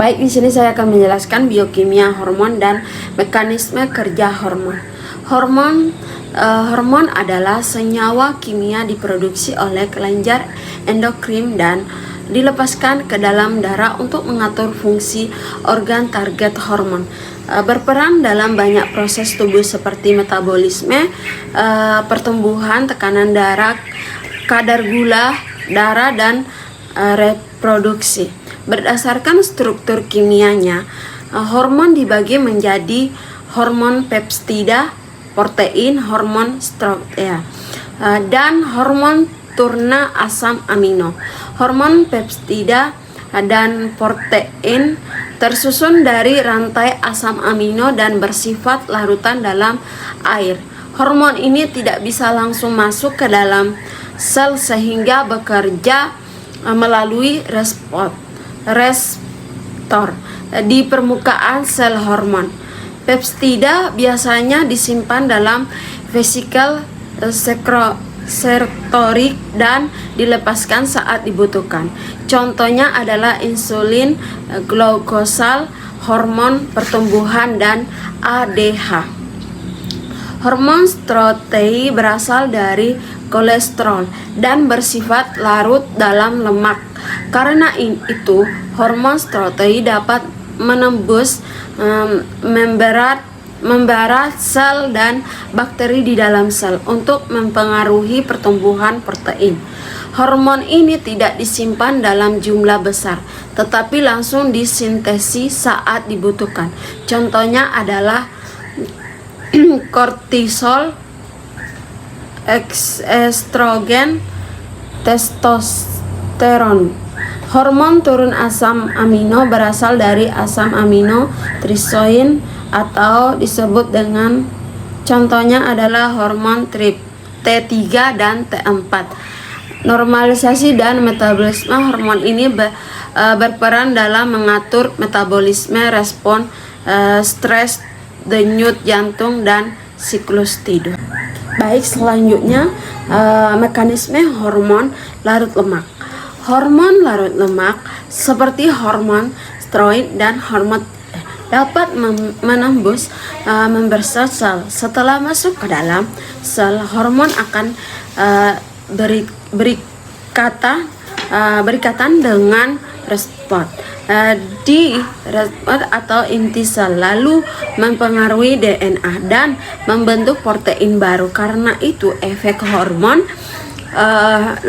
Baik, di sini saya akan menjelaskan biokimia hormon dan mekanisme kerja hormon. Hormon adalah senyawa kimia diproduksi oleh kelenjar endokrin dan dilepaskan ke dalam darah untuk mengatur fungsi organ target hormon. Berperan dalam banyak proses tubuh seperti metabolisme, pertumbuhan, tekanan darah, kadar gula darah, dan reproduksi. Berdasarkan struktur kimianya, hormon dibagi menjadi hormon peptida, protein, hormon steroid, dan hormon turna asam amino. Hormon peptida dan protein tersusun dari rantai asam amino dan bersifat larutan dalam air. Hormon ini tidak bisa langsung masuk ke dalam sel sehingga bekerja melalui reseptor di permukaan sel hormon. Peptida biasanya disimpan dalam vesikel sekretorik dan dilepaskan saat dibutuhkan. Contohnya adalah insulin, glukosa, hormon pertumbuhan, dan ADH. Hormon steroid berasal dari kolesterol dan bersifat larut dalam lemak. Karena itu, hormon steroid dapat menembus membara sel dan bakteri di dalam sel untuk mempengaruhi pertumbuhan protein. Hormon ini tidak disimpan dalam jumlah besar, tetapi langsung disintesis saat dibutuhkan. Contohnya adalah kortisol, estrogen, testosteron. Hormon turun asam amino berasal dari asam amino trisoin atau disebut dengan contohnya adalah hormon T3 dan T4. Normalisasi dan metabolisme hormon ini berperan dalam mengatur metabolisme, respon stres, denyut jantung, dan siklus tidur. Baik, selanjutnya mekanisme hormon larut lemak. Hormon larut lemak seperti hormon steroid dan hormon dapat menembus membrana sel. Setelah masuk ke dalam sel, hormon akan berikatan dengan reseptor di reseptor atau inti sel, lalu mempengaruhi DNA dan membentuk protein baru. Karena itu, efek hormon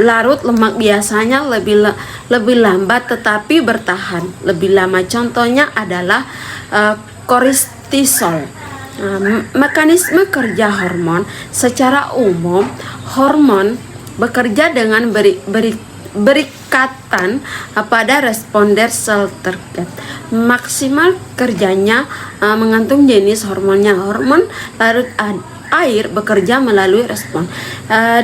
larut lemak biasanya lebih lambat tetapi bertahan lebih lama. Contohnya adalah kortisol. Mekanisme kerja hormon. Secara umum, hormon bekerja dengan berikatan pada responder sel target. Maksimal kerjanya menggantung jenis hormonnya. Hormon larut air bekerja melalui respon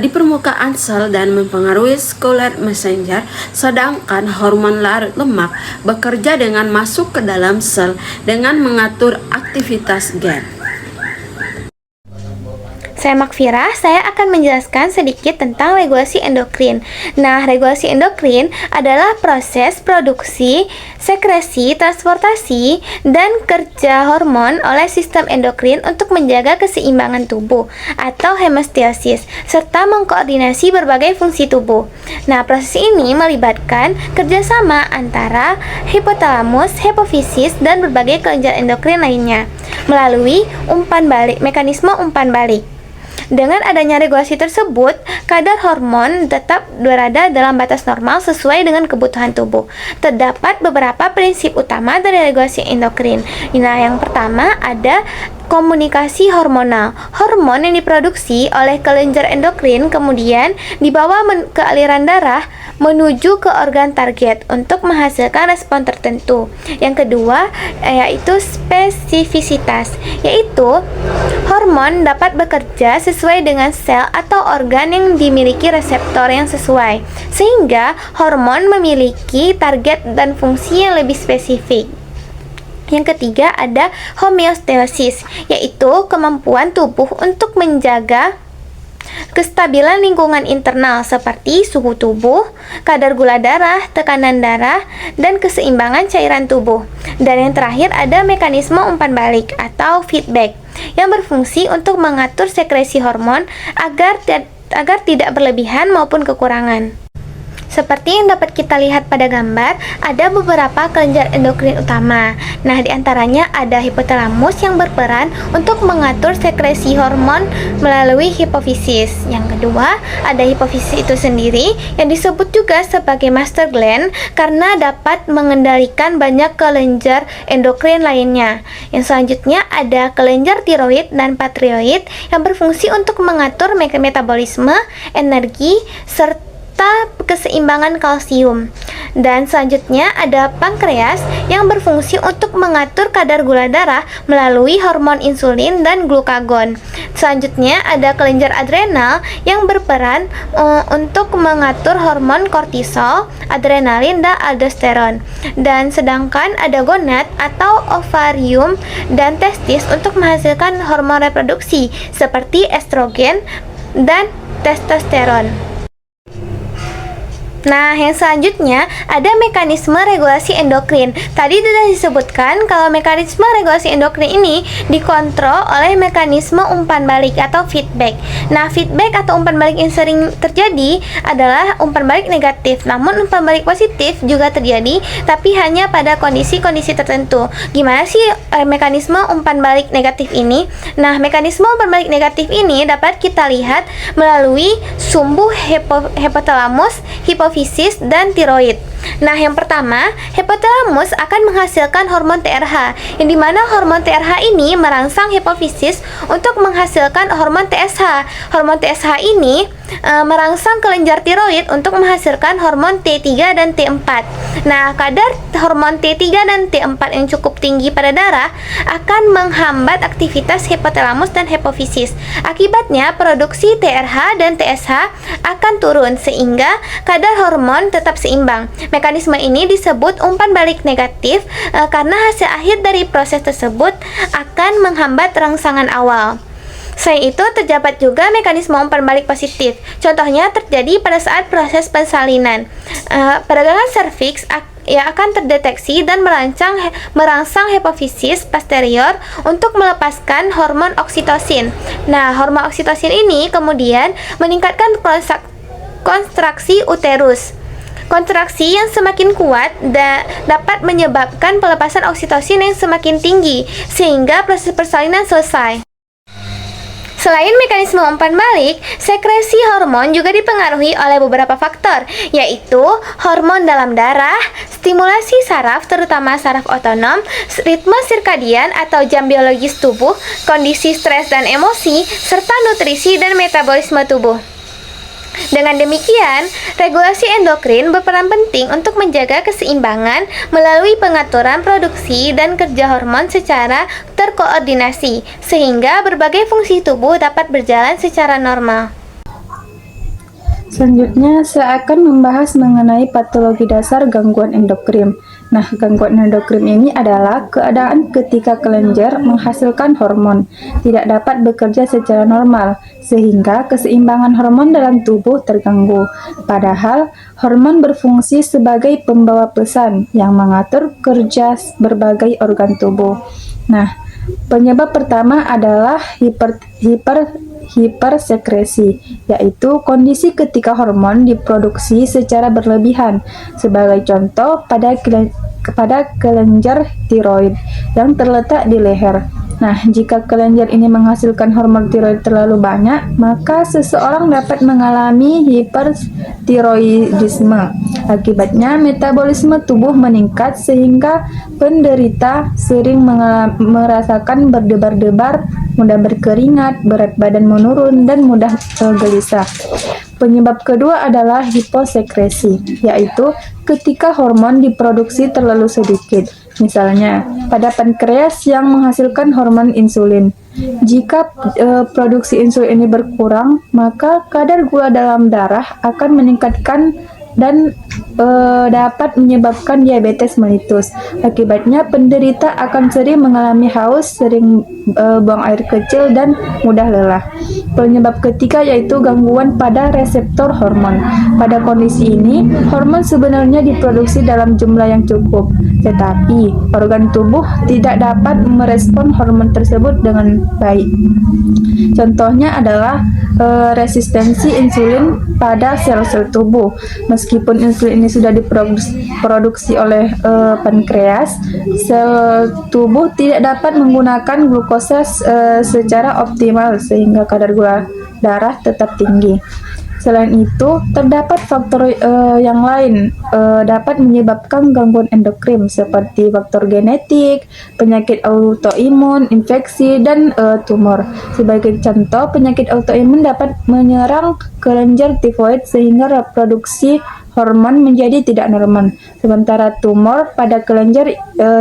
di permukaan sel dan mempengaruhi cellular messenger, sedangkan hormon larut lemak bekerja dengan masuk ke dalam sel dengan mengatur aktivitas gen. Saya Makfira, saya akan menjelaskan sedikit tentang regulasi endokrin. Nah, regulasi endokrin adalah proses produksi, sekresi, transportasi, dan kerja hormon oleh sistem endokrin untuk menjaga keseimbangan tubuh atau hemostasis, serta mengkoordinasi berbagai fungsi tubuh. Nah, proses ini melibatkan kerjasama antara hipotalamus, hipofisis, dan berbagai kelenjar endokrin lainnya melalui mekanisme umpan balik. Dengan adanya regulasi tersebut, kadar hormon tetap berada dalam batas normal sesuai dengan kebutuhan tubuh. Terdapat beberapa prinsip utama dari regulasi endokrin. Nah, yang pertama ada komunikasi hormonal. Hormon yang diproduksi oleh kelenjar endokrin kemudian dibawa ke aliran darah menuju ke organ target untuk menghasilkan respon tertentu. Yang kedua yaitu spesifisitas, yaitu hormon dapat bekerja sesuai dengan sel atau organ yang dimiliki reseptor yang sesuai, sehingga hormon memiliki target dan fungsi yang lebih spesifik. Yang ketiga ada homeostasis, yaitu kemampuan tubuh untuk menjaga kestabilan lingkungan internal seperti suhu tubuh, kadar gula darah, tekanan darah, dan keseimbangan cairan tubuh. Dan yang terakhir ada mekanisme umpan balik atau feedback yang berfungsi untuk mengatur sekresi hormon agar tidak berlebihan maupun kekurangan. Seperti yang dapat kita lihat pada gambar, ada beberapa kelenjar endokrin utama. Nah, diantaranya ada hipotalamus yang berperan untuk mengatur sekresi hormon melalui hipofisis. Yang kedua, ada hipofisis itu sendiri yang disebut juga sebagai master gland karena dapat mengendalikan banyak kelenjar endokrin lainnya. Yang selanjutnya ada kelenjar tiroid dan patrioid yang berfungsi untuk mengatur metabolisme, energi, serta keseimbangan kalsium. Dan selanjutnya ada pankreas yang berfungsi untuk mengatur kadar gula darah melalui hormon insulin dan glukagon. Selanjutnya ada kelenjar adrenal yang berperan untuk mengatur hormon kortisol, adrenalin, dan aldosteron. Dan sedangkan ada gonad atau ovarium dan testis untuk menghasilkan hormon reproduksi seperti estrogen dan testosteron. Nah, yang selanjutnya ada mekanisme regulasi endokrin. Tadi sudah disebutkan kalau mekanisme regulasi endokrin ini dikontrol oleh mekanisme umpan balik atau feedback. Nah, feedback atau umpan balik yang sering terjadi adalah umpan balik negatif. Namun umpan balik positif juga terjadi, tapi hanya pada kondisi-kondisi tertentu. Gimana sih mekanisme umpan balik negatif ini? Nah, mekanisme umpan balik negatif ini dapat kita lihat melalui sumbu hipotalamus, hipofisis, dan tiroid. Nah, yang pertama, hipotalamus akan menghasilkan hormon TRH, yang dimana hormon TRH ini merangsang hipofisis untuk menghasilkan hormon TSH. Hormon TSH ini merangsang kelenjar tiroid untuk menghasilkan hormon T3 dan T4. Nah, kadar hormon T3 dan T4 yang cukup tinggi pada darah akan menghambat aktivitas hipotalamus dan hipofisis. Akibatnya, produksi TRH dan TSH akan turun sehingga kadar hormon tetap seimbang. Mekanisme ini disebut umpan balik negatif karena hasil akhir dari proses tersebut akan menghambat rangsangan awal. Selain itu, terdapat juga mekanisme umpan balik positif. Contohnya terjadi pada saat proses persalinan. Peradangan serviks akan terdeteksi dan merangsang hipofisis posterior untuk melepaskan hormon oksitosin. Nah, hormon oksitosin ini kemudian meningkatkan kontraksi uterus. Kontraksi yang semakin kuat dapat menyebabkan pelepasan oksitosin yang semakin tinggi sehingga proses persalinan selesai. Selain mekanisme umpan balik, sekresi hormon juga dipengaruhi oleh beberapa faktor, yaitu hormon dalam darah, stimulasi saraf terutama saraf otonom, ritme sirkadian atau jam biologis tubuh, kondisi stres dan emosi, serta nutrisi dan metabolisme tubuh. Dengan demikian, regulasi endokrin berperan penting untuk menjaga keseimbangan melalui pengaturan produksi dan kerja hormon secara terkoordinasi, sehingga berbagai fungsi tubuh dapat berjalan secara normal. Selanjutnya, saya akan membahas mengenai patologi dasar gangguan endokrin. Nah, gangguan endokrin ini adalah keadaan ketika kelenjar menghasilkan hormon tidak dapat bekerja secara normal, sehingga keseimbangan hormon dalam tubuh terganggu. Padahal, hormon berfungsi sebagai pembawa pesan yang mengatur kerja berbagai organ tubuh. Nah, penyebab pertama adalah hipersekresi, yaitu kondisi ketika hormon diproduksi secara berlebihan. Sebagai contoh, pada kelenjar tiroid yang terletak di leher. Nah, jika kelenjar ini menghasilkan hormon tiroid terlalu banyak, maka seseorang dapat mengalami hipertiroidisme. Akibatnya, metabolisme tubuh meningkat sehingga penderita sering merasakan berdebar-debar, mudah berkeringat, berat badan menurun, dan mudah gelisah. Penyebab kedua adalah hiposekresi, yaitu ketika hormon diproduksi terlalu sedikit. Misalnya, pada pankreas yang menghasilkan hormon insulin. Jika produksi insulin ini berkurang, maka kadar gula dalam darah akan meningkat dan dapat menyebabkan diabetes mellitus. Akibatnya penderita akan sering mengalami haus, sering buang air kecil dan mudah lelah. Penyebab ketiga yaitu gangguan pada reseptor hormon. Pada kondisi ini, hormon sebenarnya diproduksi dalam jumlah yang cukup, tetapi organ tubuh tidak dapat merespon hormon tersebut dengan baik. Contohnya adalah resistensi insulin pada sel-sel tubuh. Meskipun insulin ini sudah diproduksi oleh pankreas, sel tubuh tidak dapat menggunakan glukosa secara optimal sehingga kadar gula darah tetap tinggi. Selain itu, terdapat faktor yang lain dapat menyebabkan gangguan endokrin seperti faktor genetik, penyakit autoimun, infeksi, dan tumor. Sebagai contoh, penyakit autoimun dapat menyerang kelenjar tifoid sehingga reproduksi hormon menjadi tidak normal. Sementara tumor pada kelenjar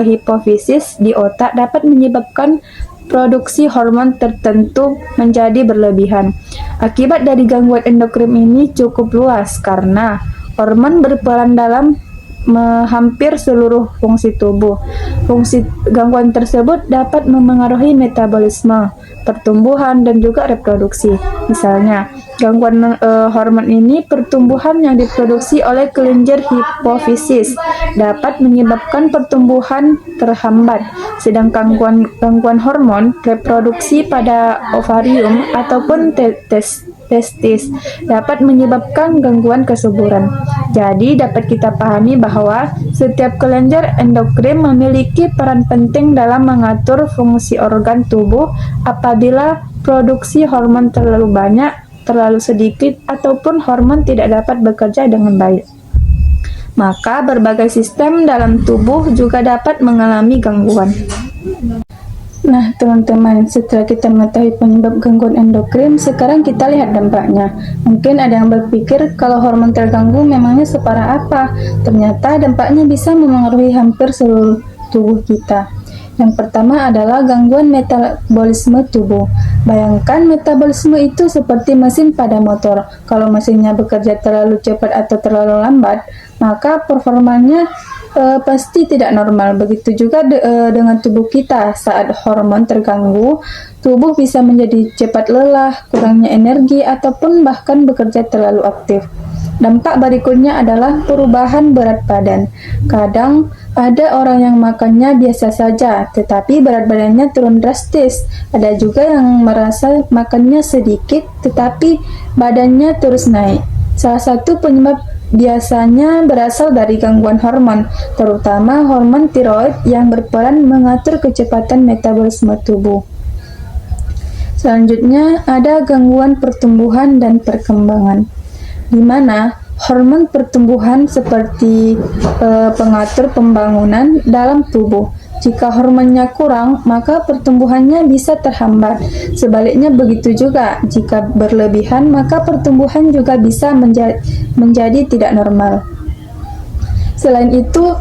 hipofisis di otak dapat menyebabkan produksi hormon tertentu menjadi berlebihan. Akibat dari gangguan endokrin ini cukup luas karena hormon berperan dalam hampir seluruh fungsi tubuh. Fungsi gangguan tersebut dapat memengaruhi metabolisme, pertumbuhan, dan juga reproduksi. Misalnya, gangguan hormon ini pertumbuhan yang diproduksi oleh kelenjar hipofisis dapat menyebabkan pertumbuhan terhambat, sedangkan gangguan hormon reproduksi pada ovarium ataupun testis dapat menyebabkan gangguan kesuburan. Jadi dapat kita pahami bahwa setiap kelenjar endokrin memiliki peran penting dalam mengatur fungsi organ tubuh apabila produksi hormon terlalu banyak, terlalu sedikit, ataupun hormon tidak dapat bekerja dengan baik. Maka berbagai sistem dalam tubuh juga dapat mengalami gangguan. Nah, teman-teman, setelah kita mengetahui penyebab gangguan endokrin, sekarang kita lihat dampaknya. Mungkin ada yang berpikir kalau hormon terganggu memangnya separah apa? Ternyata dampaknya bisa memengaruhi hampir seluruh tubuh kita. Yang pertama adalah gangguan metabolisme tubuh. Bayangkan metabolisme itu seperti mesin pada motor. Kalau mesinnya bekerja terlalu cepat atau terlalu lambat, maka performanya pasti tidak normal. Begitu juga dengan tubuh kita. Saat hormon terganggu, tubuh bisa menjadi cepat lelah, kurangnya energi, ataupun bahkan bekerja terlalu aktif. Dampak berikutnya adalah perubahan berat badan. Kadang ada orang yang makannya biasa saja, tetapi berat badannya turun drastis. Ada juga yang merasa makannya sedikit, tetapi badannya terus naik. Salah satu penyebab biasanya berasal dari gangguan hormon, terutama hormon tiroid yang berperan mengatur kecepatan metabolisme tubuh. Selanjutnya ada gangguan pertumbuhan dan perkembangan, di mana hormon pertumbuhan seperti pengatur pembangunan dalam tubuh. Jika hormonnya kurang, maka pertumbuhannya bisa terhambat. Sebaliknya begitu juga, jika berlebihan, maka pertumbuhan juga bisa menjadi tidak normal. Selain itu,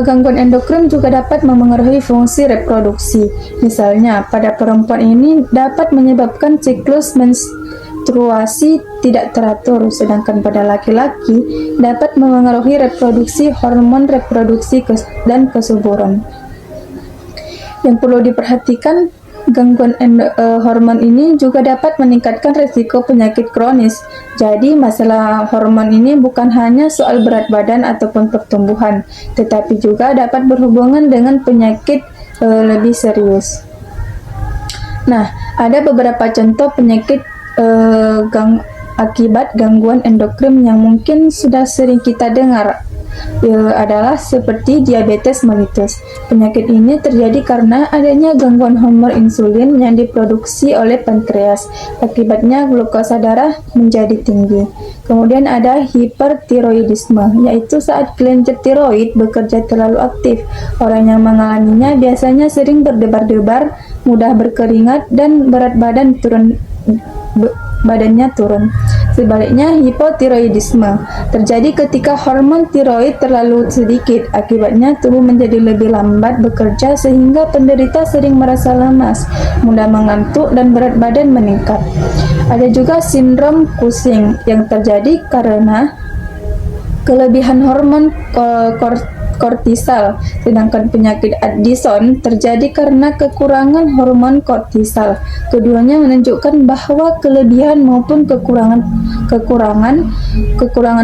gangguan endokrin juga dapat memengaruhi fungsi reproduksi. Misalnya, pada perempuan ini dapat menyebabkan siklus menstruasi tidak teratur, sedangkan pada laki-laki dapat memengaruhi reproduksi hormon reproduksi dan kesuburan. Yang perlu diperhatikan, gangguan hormon ini juga dapat meningkatkan risiko penyakit kronis. Jadi masalah hormon ini bukan hanya soal berat badan ataupun pertumbuhan, tetapi juga dapat berhubungan dengan penyakit lebih serius. Nah, ada beberapa contoh penyakit akibat gangguan endokrin yang mungkin sudah sering kita dengar. Adalah seperti diabetes mellitus. Penyakit ini terjadi karena adanya gangguan hormon insulin yang diproduksi oleh pankreas. Akibatnya glukosa darah menjadi tinggi. Kemudian ada hipertiroidisme, yaitu saat kelenjar tiroid bekerja terlalu aktif. Orang yang mengalaminya biasanya sering berdebar-debar, mudah berkeringat, dan berat badan badannya turun. Sebaliknya, hipotiroidisme terjadi ketika hormon tiroid terlalu sedikit. Akibatnya tubuh menjadi lebih lambat bekerja sehingga penderita sering merasa lemas, mudah mengantuk, dan berat badan meningkat. Ada juga sindrom Cushing yang terjadi karena kelebihan hormon kortisol, sedangkan penyakit Addison terjadi karena kekurangan hormon kortisol. Keduanya menunjukkan bahwa kelebihan maupun kekurangan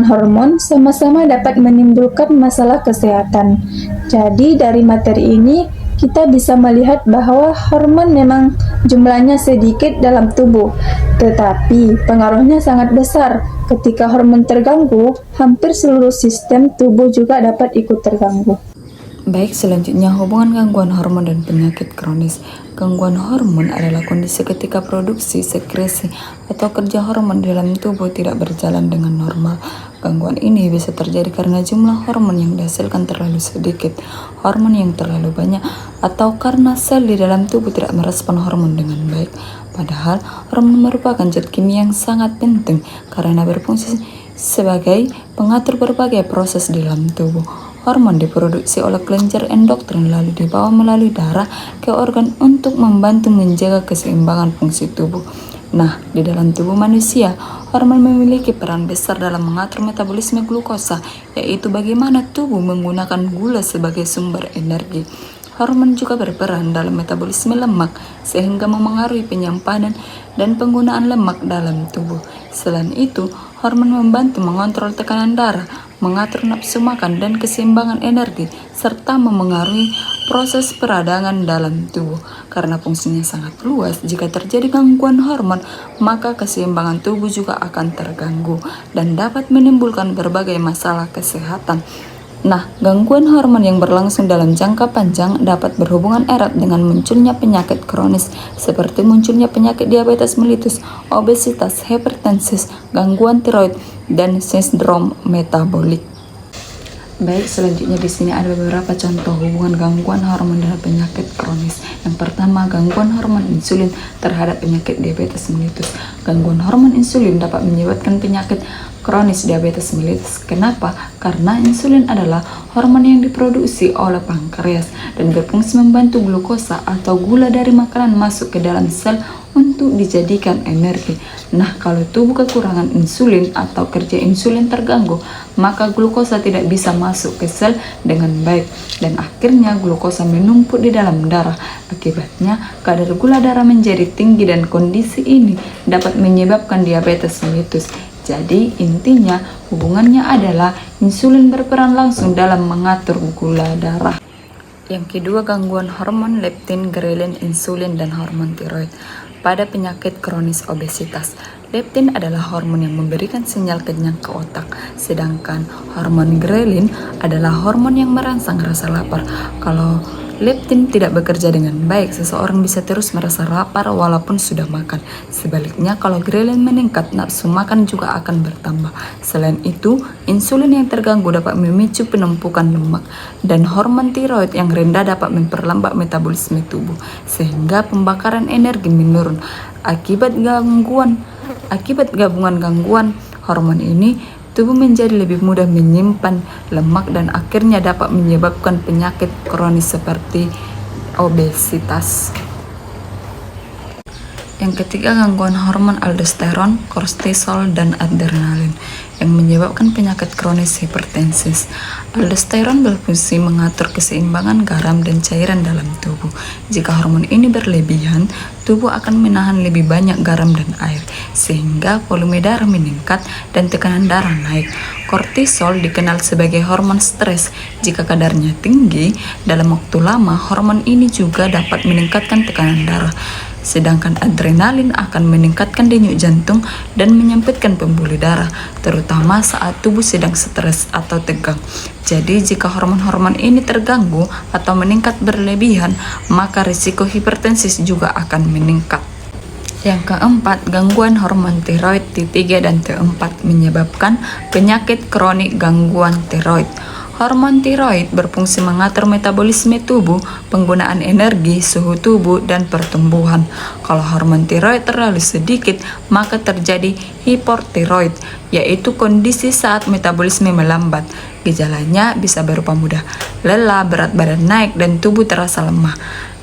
hormon sama-sama dapat menimbulkan masalah kesehatan. Jadi dari materi ini kita bisa melihat bahwa hormon memang jumlahnya sedikit dalam tubuh, tetapi pengaruhnya sangat besar. Ketika hormon terganggu, hampir seluruh sistem tubuh juga dapat ikut terganggu. Baik, selanjutnya hubungan gangguan hormon dan penyakit kronis. Gangguan hormon adalah kondisi ketika produksi, sekresi, atau kerja hormon di dalam tubuh tidak berjalan dengan normal. Gangguan ini bisa terjadi karena jumlah hormon yang dihasilkan terlalu sedikit, hormon yang terlalu banyak, atau karena sel di dalam tubuh tidak merespon hormon dengan baik. Padahal, hormon merupakan zat kimia yang sangat penting karena berfungsi sebagai pengatur berbagai proses di dalam tubuh. Hormon diproduksi oleh kelenjar endokrin lalu dibawa melalui darah ke organ untuk membantu menjaga keseimbangan fungsi tubuh. Nah, di dalam tubuh manusia, hormon memiliki peran besar dalam mengatur metabolisme glukosa, yaitu bagaimana tubuh menggunakan gula sebagai sumber energi. Hormon juga berperan dalam metabolisme lemak, sehingga memengaruhi penyimpanan dan penggunaan lemak dalam tubuh. Selain itu, hormon membantu mengontrol tekanan darah, mengatur nafsu makan dan keseimbangan energi, serta memengaruhi proses peradangan dalam tubuh. Karena fungsinya sangat luas, jika terjadi gangguan hormon, maka keseimbangan tubuh juga akan terganggu dan dapat menimbulkan berbagai masalah kesehatan. Nah, gangguan hormon yang berlangsung dalam jangka panjang dapat berhubungan erat dengan munculnya penyakit kronis seperti munculnya penyakit diabetes mellitus, obesitas, hipertensi, gangguan tiroid, dan sindrom metabolik. Baik, selanjutnya di sini ada beberapa contoh hubungan gangguan hormon dan penyakit kronis. Yang pertama, gangguan hormon insulin terhadap penyakit diabetes mellitus. Gangguan hormon insulin dapat menyebabkan penyakit kronis diabetes mellitus. Kenapa? Karena insulin adalah hormon yang diproduksi oleh pankreas dan berfungsi membantu glukosa atau gula dari makanan masuk ke dalam sel untuk dijadikan energi. Nah, kalau tubuh kekurangan insulin atau kerja insulin terganggu, maka glukosa tidak bisa masuk ke sel dengan baik dan akhirnya glukosa menumpuk di dalam darah. Akibatnya, kadar gula darah menjadi tinggi dan kondisi ini dapat menyebabkan diabetes mellitus. Jadi, intinya hubungannya adalah insulin berperan langsung dalam mengatur gula darah. Yang kedua, gangguan hormon leptin, grelin, insulin, dan hormon tiroid. Pada penyakit kronis obesitas, leptin adalah hormon yang memberikan sinyal kenyang ke otak, sedangkan hormon grelin adalah hormon yang merangsang rasa lapar. Kalau leptin tidak bekerja dengan baik, seseorang bisa terus merasa lapar walaupun sudah makan. Sebaliknya, kalau grelin meningkat, nafsu makan juga akan bertambah. Selain itu, insulin yang terganggu dapat memicu penumpukan lemak, dan hormon tiroid yang rendah dapat memperlambat metabolisme tubuh, sehingga pembakaran energi menurun. Akibat gabungan gangguan hormon ini, tubuh menjadi lebih mudah menyimpan lemak dan akhirnya dapat menyebabkan penyakit kronis seperti obesitas. Yang ketiga, gangguan hormon aldosteron, kortisol, dan adrenalin yang menyebabkan penyakit kronis hipertensi. Aldosteron berfungsi mengatur keseimbangan garam dan cairan dalam tubuh. Jika hormon ini berlebihan, tubuh akan menahan lebih banyak garam dan air, sehingga volume darah meningkat dan tekanan darah naik. Kortisol dikenal sebagai hormon stres. Jika kadarnya tinggi, dalam waktu lama, hormon ini juga dapat meningkatkan tekanan darah. Sedangkan adrenalin akan meningkatkan denyut jantung dan menyempitkan pembuluh darah, terutama saat tubuh sedang stres atau tegang. Jadi, jika hormon-hormon ini terganggu atau meningkat berlebihan, maka risiko hipertensi juga akan meningkat. Yang keempat, gangguan hormon tiroid T3 dan T4 menyebabkan penyakit kronik gangguan tiroid. Hormon tiroid berfungsi mengatur metabolisme tubuh, penggunaan energi, suhu tubuh, dan pertumbuhan. Kalau hormon tiroid terlalu sedikit, maka terjadi hipotiroid, yaitu kondisi saat metabolisme melambat. Gejalanya bisa berupa mudah lelah, berat badan naik, dan tubuh terasa lemah.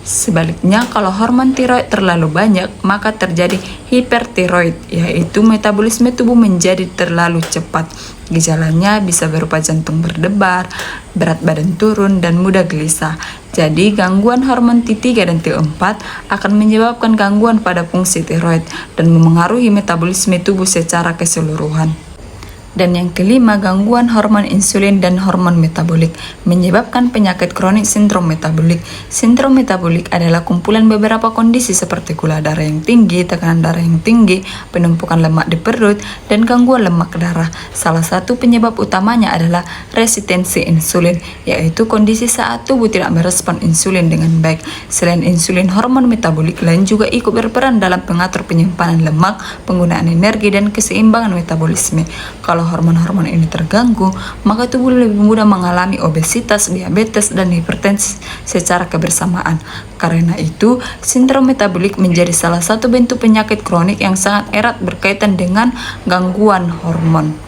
Sebaliknya, kalau hormon tiroid terlalu banyak, maka terjadi hipertiroid, yaitu metabolisme tubuh menjadi terlalu cepat. Gejalanya bisa berupa jantung berdebar, berat badan turun, dan mudah gelisah. Jadi, gangguan hormon T3 dan T4 akan menyebabkan gangguan pada fungsi tiroid dan memengaruhi metabolisme tubuh secara keseluruhan. Dan yang kelima, gangguan hormon insulin dan hormon metabolik menyebabkan penyakit kronik sindrom metabolik. Sindrom metabolik adalah kumpulan beberapa kondisi seperti gula darah yang tinggi, tekanan darah yang tinggi, penumpukan lemak di perut, dan gangguan lemak darah. Salah satu penyebab utamanya adalah resistensi insulin, yaitu kondisi saat tubuh tidak merespon insulin dengan baik. Selain insulin, hormon metabolik lain juga ikut berperan dalam mengatur penyimpanan lemak, penggunaan energi, dan keseimbangan metabolisme. Kalau hormon-hormon ini terganggu, maka tubuh lebih mudah mengalami obesitas, diabetes, dan hipertensi secara kebersamaan. Karena itu, sindrom metabolik menjadi salah satu bentuk penyakit kronik yang sangat erat berkaitan dengan gangguan hormon.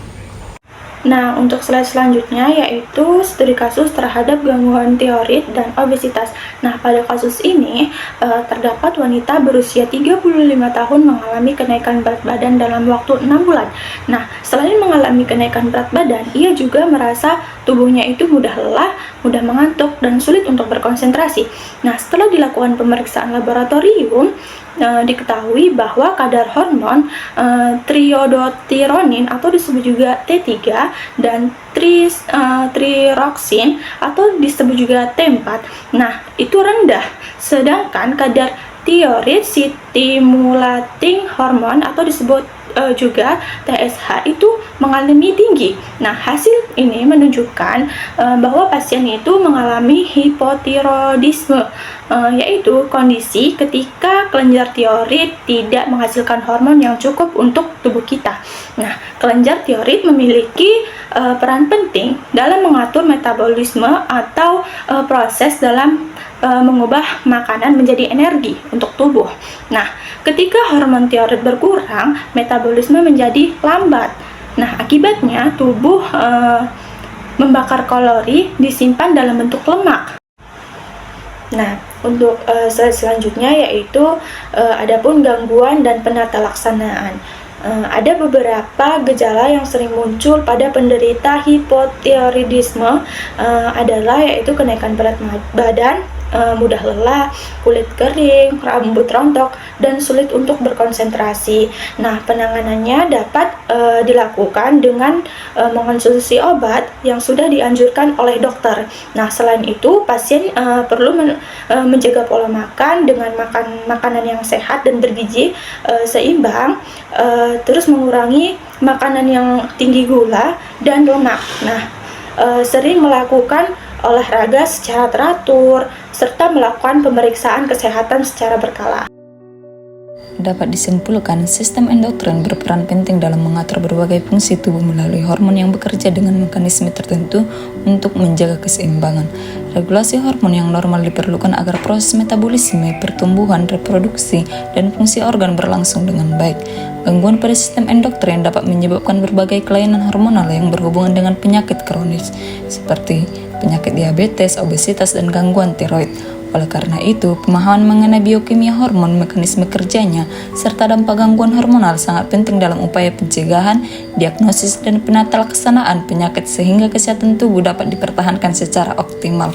Nah, untuk slide selanjutnya yaitu studi kasus terhadap gangguan tiroid dan obesitas. Nah, pada kasus ini terdapat wanita berusia 35 tahun mengalami kenaikan berat badan dalam waktu 6 bulan. Nah, selain mengalami kenaikan berat badan, ia juga merasa tubuhnya itu mudah lelah, mudah mengantuk, dan sulit untuk berkonsentrasi. Nah, setelah dilakukan pemeriksaan laboratorium, diketahui bahwa kadar hormon triodotironin atau disebut juga T3 dan triroksin atau disebut juga T4, nah itu rendah, sedangkan kadar thyroid stimulating hormone atau disebut juga TSH itu mengalami tinggi. Nah, hasil ini menunjukkan bahwa pasien itu mengalami hipotiroidisme, yaitu kondisi ketika kelenjar tiroid tidak menghasilkan hormon yang cukup untuk tubuh kita. Nah, kelenjar tiroid memiliki peran penting dalam mengatur metabolisme atau proses dalam mengubah makanan menjadi energi untuk tubuh. Nah, ketika hormon tiroid berkurang, metabolisme menjadi lambat. Nah, akibatnya tubuh membakar kalori disimpan dalam bentuk lemak. Nah, untuk slide selanjutnya yaitu adapun gangguan dan penata laksanaan. Ada beberapa gejala yang sering muncul pada penderita hipotiroidisme adalah yaitu kenaikan berat badan, mudah lelah, kulit kering, rambut rontok, dan sulit untuk berkonsentrasi. Nah, penanganannya dapat dilakukan dengan mengonsumsi obat yang sudah dianjurkan oleh dokter. Nah, selain itu, pasien perlu menjaga pola makan dengan makan makanan yang sehat dan bergizi seimbang, terus mengurangi makanan yang tinggi gula dan lemak. Nah, sering melakukan olahraga secara teratur, serta melakukan pemeriksaan kesehatan secara berkala. Dapat disimpulkan, sistem endokrin berperan penting dalam mengatur berbagai fungsi tubuh melalui hormon yang bekerja dengan mekanisme tertentu untuk menjaga keseimbangan. Regulasi hormon yang normal diperlukan agar proses metabolisme, pertumbuhan, reproduksi, dan fungsi organ berlangsung dengan baik. Gangguan pada sistem endokrin dapat menyebabkan berbagai kelainan hormonal yang berhubungan dengan penyakit kronis, seperti penyakit diabetes, obesitas, dan gangguan tiroid. Oleh karena itu, pemahaman mengenai biokimia hormon, mekanisme kerjanya, serta dampak gangguan hormonal sangat penting dalam upaya pencegahan, diagnosis, dan penata laksanaan penyakit sehingga kesehatan tubuh dapat dipertahankan secara optimal.